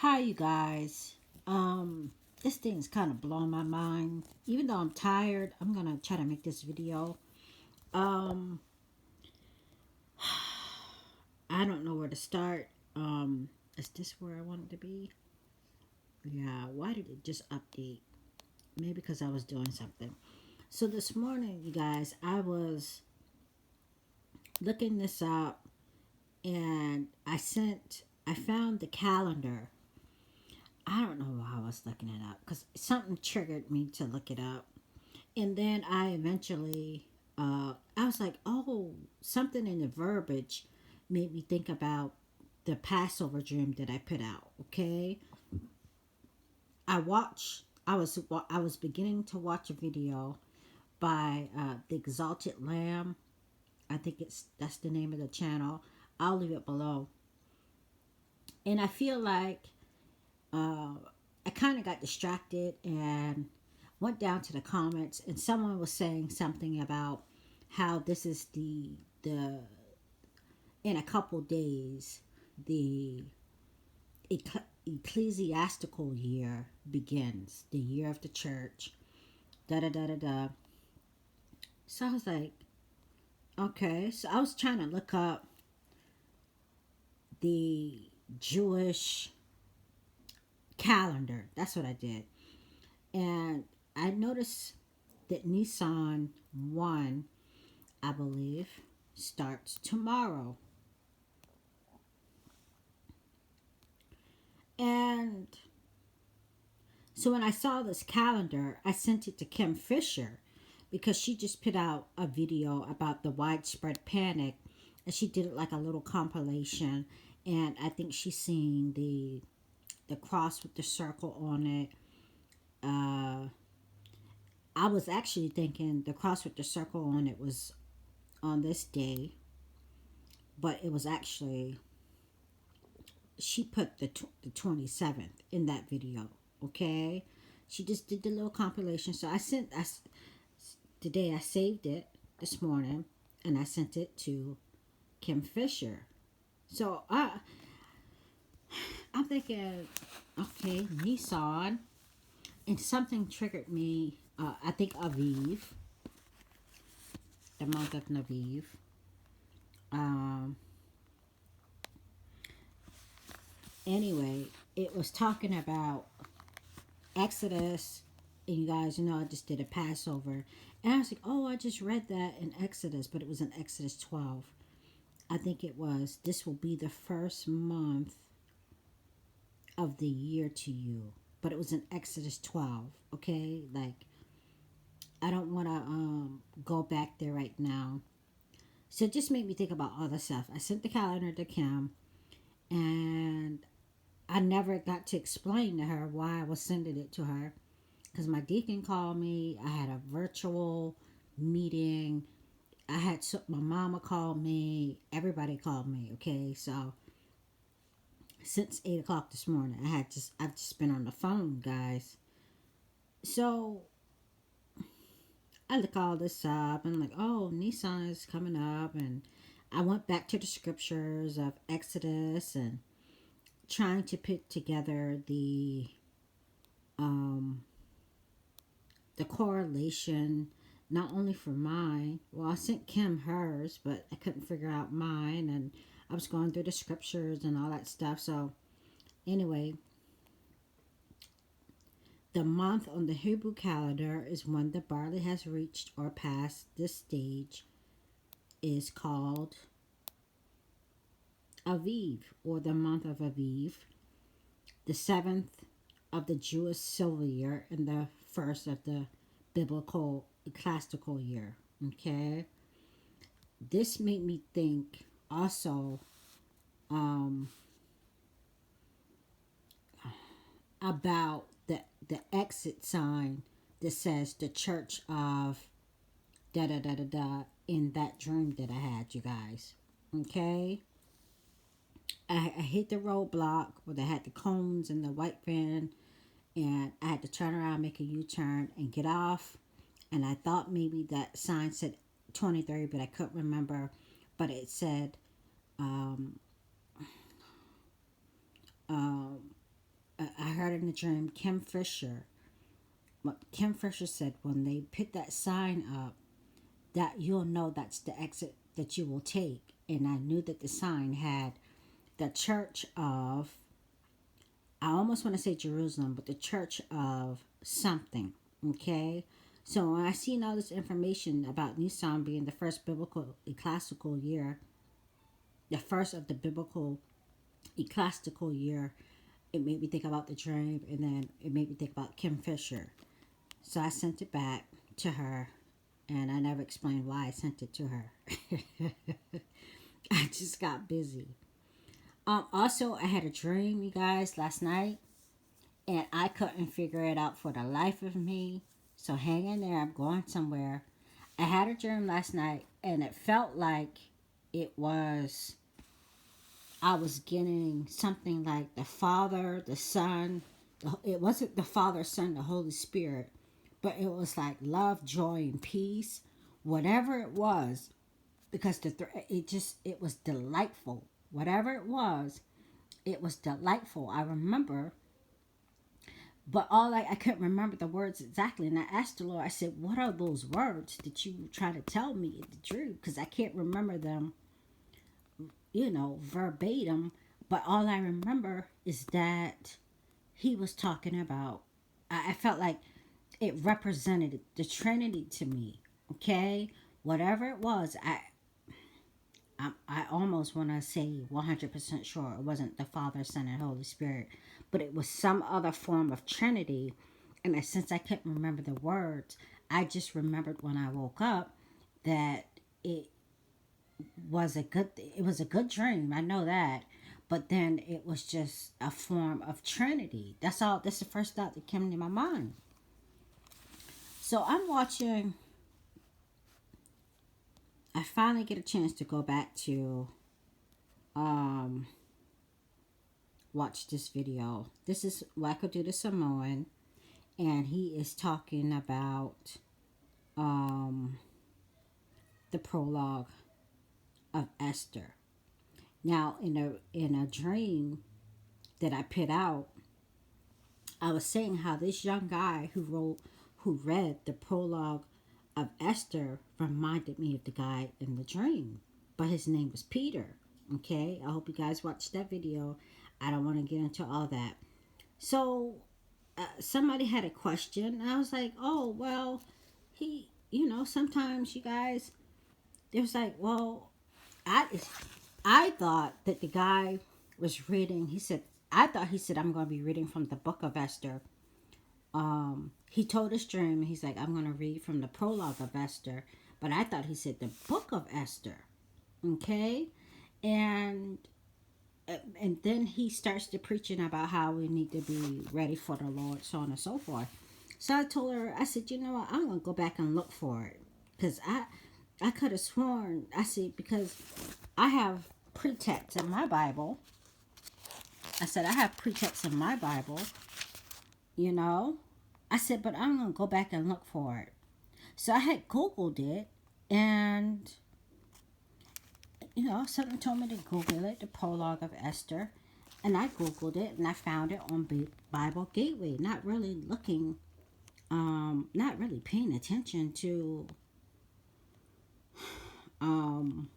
Hi, you guys. This thing's kind of blowing my mind. Even though I'm tired, I'm gonna try to make this video. Um, I don't know where to start. Is this where I wanted to be? Yeah. Why did it just update? Maybe because I was doing something. So this morning, you guys, I was looking this up, and I found the calendar. I don't know why I was looking it up because something triggered me to look it up. And then I eventually, I was like, oh, something in the verbiage made me think about the Passover dream that I put out. Okay, I was beginning to watch a video by the Exalted Lamb. I think that's the name of the channel. I'll leave it below. And I feel like uh, I kind of got distracted and went down to the comments, and someone was saying something about how this is the in a couple days the ecclesiastical year begins, the year of the church. Da da da da da. So I was like, okay. So I was trying to look up the Jewish calendar. That's what I did, and I noticed that Nisan 1, I believe, starts tomorrow. And so when I saw this calendar, I sent it to Kim Fisher because she just put out a video about the widespread panic, and she did it like a little compilation. And I think she's seen the cross with the circle on it. I was actually thinking the cross with the circle on it was on this day, but it was actually, she put the 27th in that video. Okay, she just did the little compilation. So today I saved it this morning, and I sent it to Kim Fisher. So I'm thinking, okay, Nisan, and something triggered me. I think Aviv, the month of Naviv. Um, anyway, it was talking about Exodus, and you guys, I just did a Passover, and I was like, oh, I just read that in Exodus, but it was in Exodus 12. I think it was, this will be the first month of the year to you, but it was in Exodus 12. Okay, like I don't want to go back there right now. So it just made me think about all the stuff. I sent the calendar to Kim, and I never got to explain to her why I was sending it to her, because my deacon called me. I had a virtual meeting. I had my mama called me. Everybody called me. Okay, so since 8 o'clock this morning, I've just been on the phone, guys. So I look all this up and like, oh, Nisan is coming up, and I went back to the scriptures of Exodus and trying to put together um the correlation, not only for mine. Well, I sent Kim hers, but I couldn't figure out mine, and I was going through the scriptures and all that stuff. So anyway, the month on the Hebrew calendar is when the barley has reached or passed this stage is called Aviv, or the month of Aviv, the seventh of the Jewish civil year and the first of the biblical ecclesiastical year. Okay, this made me think also um, about the exit sign that says the Church of da da da da da in that dream that I had, you guys. Okay, I hit the roadblock where they had the cones and the white van, and I had to turn around, make a U-turn, and get off. And I thought maybe that sign said 23, but I couldn't remember. But it said um, in the dream Kim Fisher. What Kim Fisher said, when they put that sign up, that you'll know that's the exit that you will take. And I knew that the sign had the church of, I almost want to say Jerusalem, but the church of something. Okay? So when I seen all this information about Nisan being the first biblical ecclesiastical year, the first of the biblical ecclesiastical year, it made me think about the dream, and then it made me think about Kim Fisher. So I sent it back to her, and I never explained why I sent it to her. I just got busy. Also, I had a dream, you guys, last night, and I couldn't figure it out for the life of me. So hang in there, I'm going somewhere. I had a dream last night, and it felt like it was, I was getting something like the Father, the Son. It wasn't the Father, Son, the Holy Spirit, but it was like love, joy, and peace. Whatever it was, because it was delightful. Whatever it was delightful. I remember, but I couldn't remember the words exactly. And I asked the Lord, I said, what are those words that you try to tell me in the dream? Because I can't remember them, verbatim. But all I remember is that he was talking about, I felt like it represented the Trinity to me. Okay? Whatever it was, I almost want to say 100% sure it wasn't the Father, Son, and Holy Spirit, but it was some other form of Trinity. And since I couldn't remember the words, I just remembered when I woke up that it was a good dream. I know that. But then it was just a form of Trinity. That's all. That's the first thought that came to my mind. So I'm watching. I finally get a chance to go back to watch this video. This is Whacadoodle Samoan, and he is talking about the prologue of Esther. Now, in a dream that I put out, I was saying how this young guy who read the prologue of Esther reminded me of the guy in the dream, but his name was Peter. Okay, I hope you guys watched that video. I don't want to get into all that. So somebody had a question, and I was like, oh, well, he, sometimes you guys, it was like, well, I thought that the guy was reading, I thought he said, I'm going to be reading from the book of Esther. He told his dream, he's like, I'm going to read from the prologue of Esther, but I thought he said the book of Esther. Okay? And then he starts to preaching about how we need to be ready for the Lord, so on and so forth. So I told her, I said, you know what, I'm going to go back and look for it. Because I could have sworn, I said, because I have pretext in my Bible. I said, I have pretext in my Bible, I said, but I'm going to go back and look for it. So I had Googled it, and someone told me to Google it, the prologue of Esther. And I Googled it, and I found it on Bible Gateway. Not really looking, not really paying attention to, not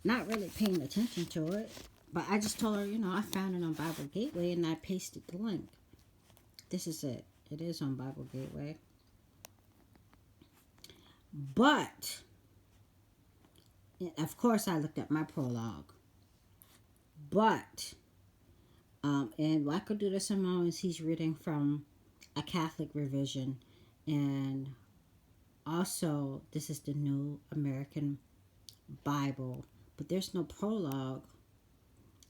really paying attention to it. But I just told her, I found it on Bible Gateway, and I pasted the link. This is it. It is on Bible Gateway. But, of course, I looked at my prologue. But, in Whacadoodle Samoan, he's reading from a Catholic revision. And also, this is the New American Bible. But there's no prologue.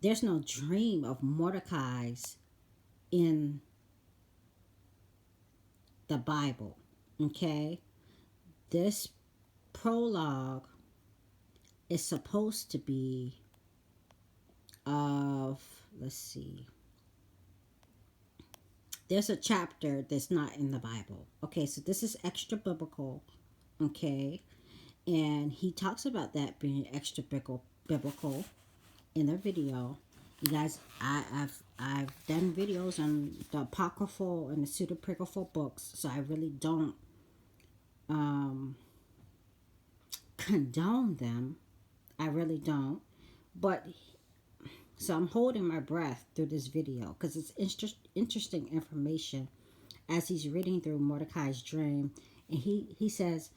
There's no dream of Mordecai's in the Bible. Okay? This prologue is supposed to be of, let's see. There's a chapter that's not in the Bible. Okay, so this is extra biblical. Okay? And he talks about that being extra biblical in the video. You guys, I've done videos on the apocryphal and the pseudepigraphal books, so I really don't um, condone them. I really don't. But so I'm holding my breath through this video because it's interesting information as he's reading through Mordecai's dream, and he says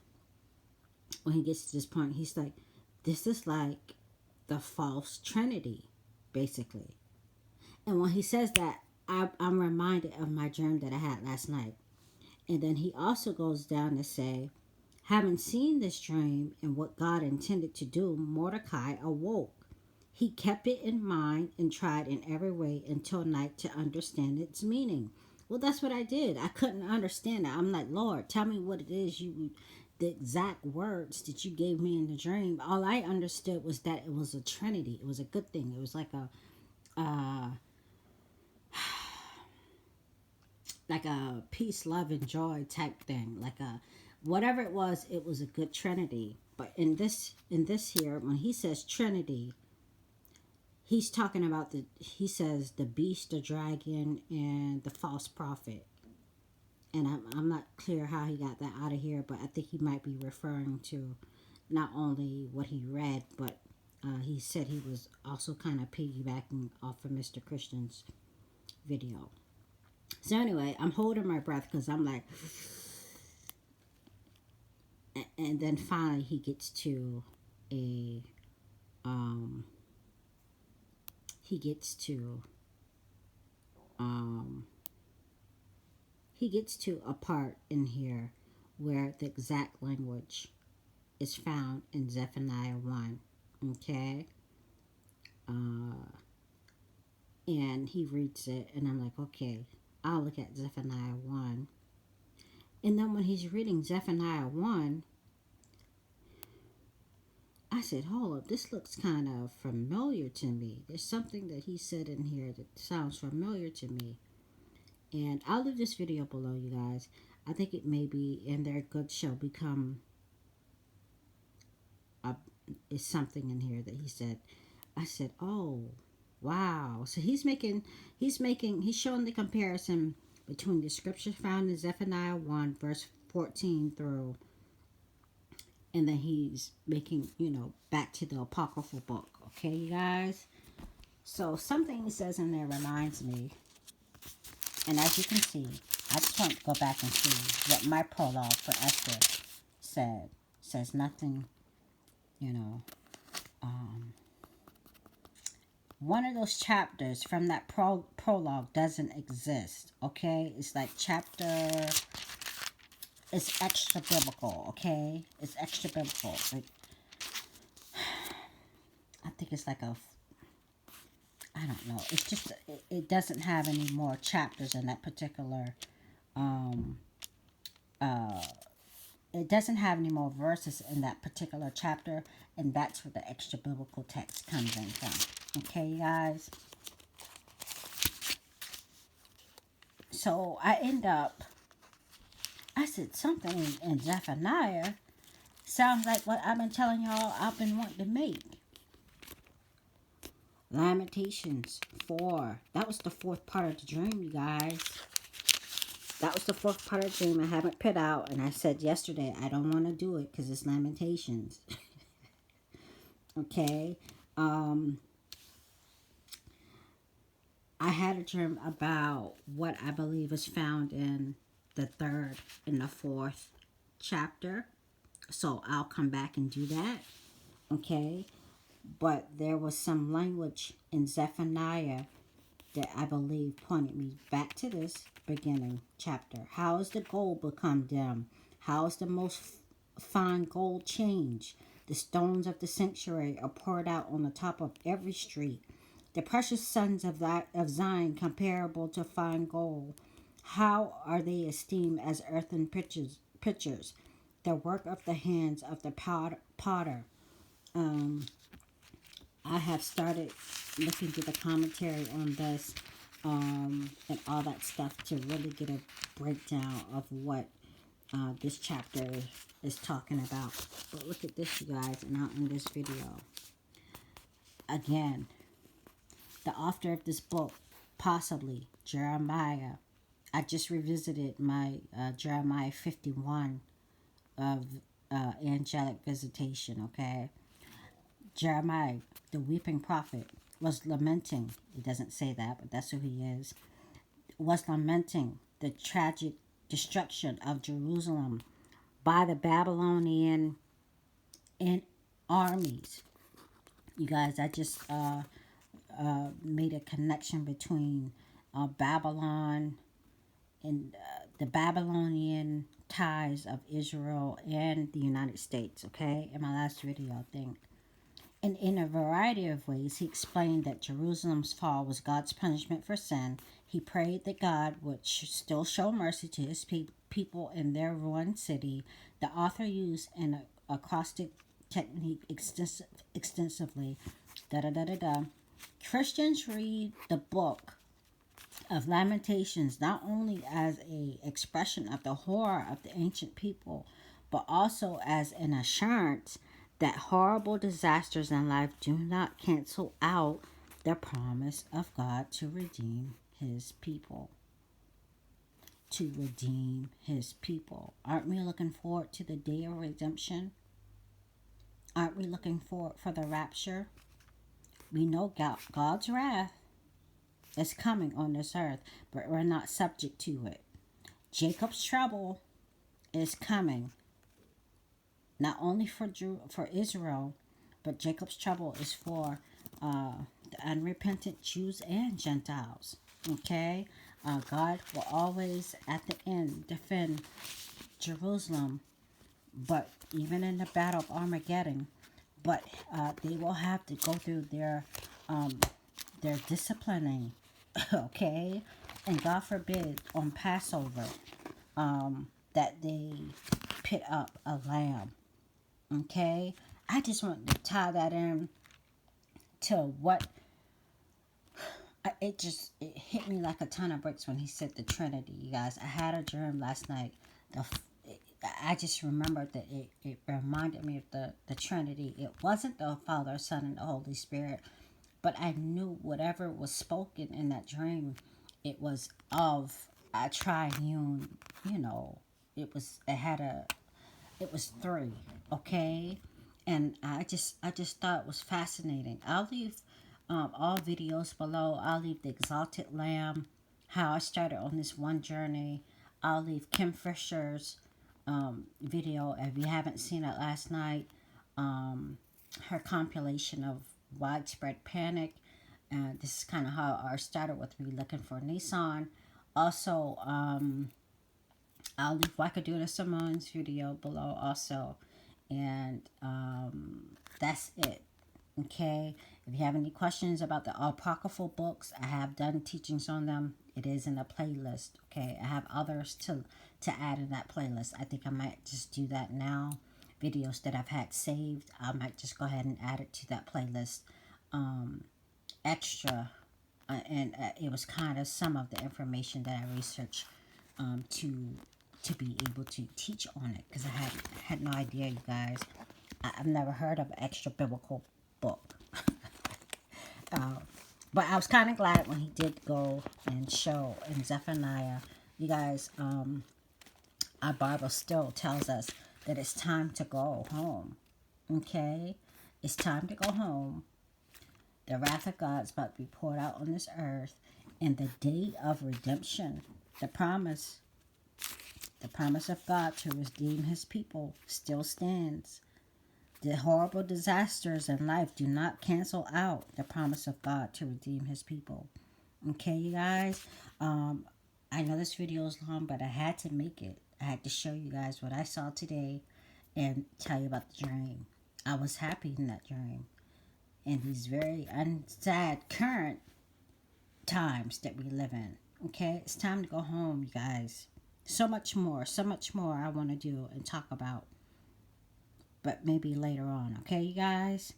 when he gets to this point, he's like, "This is like the false Trinity, basically." And when he says that, I'm reminded of my dream that I had last night. And then he also goes down to say, having seen this dream and what God intended to do, Mordecai awoke. He kept it in mind and tried in every way until night to understand its meaning. Well, that's what I did. I couldn't understand it. I'm like, Lord, tell me what it is the exact words that you gave me in the dream. All I understood was that it was a trinity. It was a good thing. It was like a peace, love, and joy type thing. Like a whatever it was a good trinity. But in this here, when he says trinity, he's talking about he says the beast, the dragon, and the false prophet. And I'm not clear how he got that out of here, but I think he might be referring to not only what he read, but he said he was also kind of piggybacking off of Mr. Christian's video. So anyway, I'm holding my breath because I'm like, and then finally he gets to a, he gets to a part in here where the exact language is found in Zephaniah 1. Okay? And he reads it, and I'm like, okay, I'll look at Zephaniah 1. And then when he's reading Zephaniah 1, I said, hold up, this looks kind of familiar to me. There's something that he said in here that sounds familiar to me. And I'll leave this video below, you guys. I think it may be in their good shall become is something in here that he said. I said, oh, wow. So he's showing the comparison between the scripture found in Zephaniah 1 verse 14 through, and then he's making, back to the apocryphal book. Okay, you guys? So something he says in there reminds me, and as you can see, I just want to go back and see what my prologue for Esther said. Says nothing, one of those chapters from that prologue doesn't exist, okay? It's like it's extra biblical, okay? It's extra biblical. Like, I think it's like I don't know. It's just, it doesn't have any more chapters in that particular, it doesn't have any more verses in that particular chapter, and that's where the extra biblical text comes in from. Okay, you guys? So I said something in Zephaniah sounds like what I've been telling y'all I've been wanting to make. Lamentations 4. That was the fourth part of the dream, you guys. That was the fourth part of the dream I haven't put out. And I said yesterday I don't want to do it because it's Lamentations. Okay. I had a dream about what I believe is found in the third and the fourth chapter. So I'll come back and do that. Okay. But there was some language in Zephaniah that I believe pointed me back to this beginning chapter. How has the gold become dim? How is the most fine gold changed? The stones of the sanctuary are poured out on the top of every street. The precious sons of Zion comparable to fine gold. How are they esteemed as earthen pitchers? The work of the hands of the potter. I have started looking through the commentary on this and all that stuff to really get a breakdown of what this chapter is talking about. But look at this, you guys, and I'll end this video. Again, The author of this book, possibly Jeremiah. I just revisited my Jeremiah 51 of angelic visitation, okay? Jeremiah, the weeping prophet, was lamenting. It doesn't say that, but that's who he is. Was lamenting the tragic destruction of Jerusalem by the Babylonian armies. You guys, I just made a connection between Babylon and the Babylonian ties of Israel and the United States, okay? In my last video, I think. And in a variety of ways, he explained that Jerusalem's fall was God's punishment for sin. He prayed that God would still show mercy to his people in their ruined city. The author used an acrostic technique extensively. Christians read the book of Lamentations not only as an expression of the horror of the ancient people, but also as an assurance that horrible disasters in life do not cancel out the promise of God to redeem his people. To redeem his people. Aren't we looking forward to the day of redemption? Aren't we looking forward for the rapture? We know God's wrath is coming on this earth, but we're not subject to it. Jacob's trouble is coming, not only for Israel, but Jacob's trouble is for the unrepentant Jews and Gentiles. Okay? God will always, at the end, defend Jerusalem, but even in the battle of Armageddon, but they will have to go through their disciplining, okay? And God forbid, on Passover, that they pit up a lamb. Okay, I just want to tie that in to what it hit me like a ton of bricks when he said the Trinity. You guys, I had a dream last night. I just remembered that it reminded me of the Trinity. It wasn't the Father, Son, and the Holy Spirit, but I knew whatever was spoken in that dream, it was of a triune. You know, it was three, okay? And I just thought it was fascinating. I'll leave all videos below. I'll leave the Exalted Lamb, how I started on this one journey. I'll leave Kim Fisher's video, if you haven't seen it last night, her compilation of widespread panic. And this is kind of how I started with me looking for Nisan. Also, I'll leave Whacadoodle Samoan's video below also. And that's it. Okay? If you have any questions about the apocryphal books, I have done teachings on them. It is in a playlist. Okay? I have others to add in that playlist. I think I might just do that now. Videos that I've had saved, I might just go ahead and add it to that playlist. Extra. And it was kind of some of the information that I researched to be able to teach on it, because I had no idea, you guys. I've never heard of an extra biblical book. But I was kind of glad when he did go and show in Zephaniah. You guys, our Bible still tells us that it's time to go home. Okay? It's time to go home. The wrath of God is about to be poured out on this earth. And the day of redemption, the promise of God to redeem his people still stands. The horrible disasters in life do not cancel out the promise of God to redeem his people. Okay, you guys? I know this video is long, but I had to make it. I had to show you guys what I saw today and tell you about the dream. I was happy in that dream. In these very sad current times that we live in. Okay? It's time to go home, you guys. So much more I want to do and talk about. But maybe later on. Okay, you guys?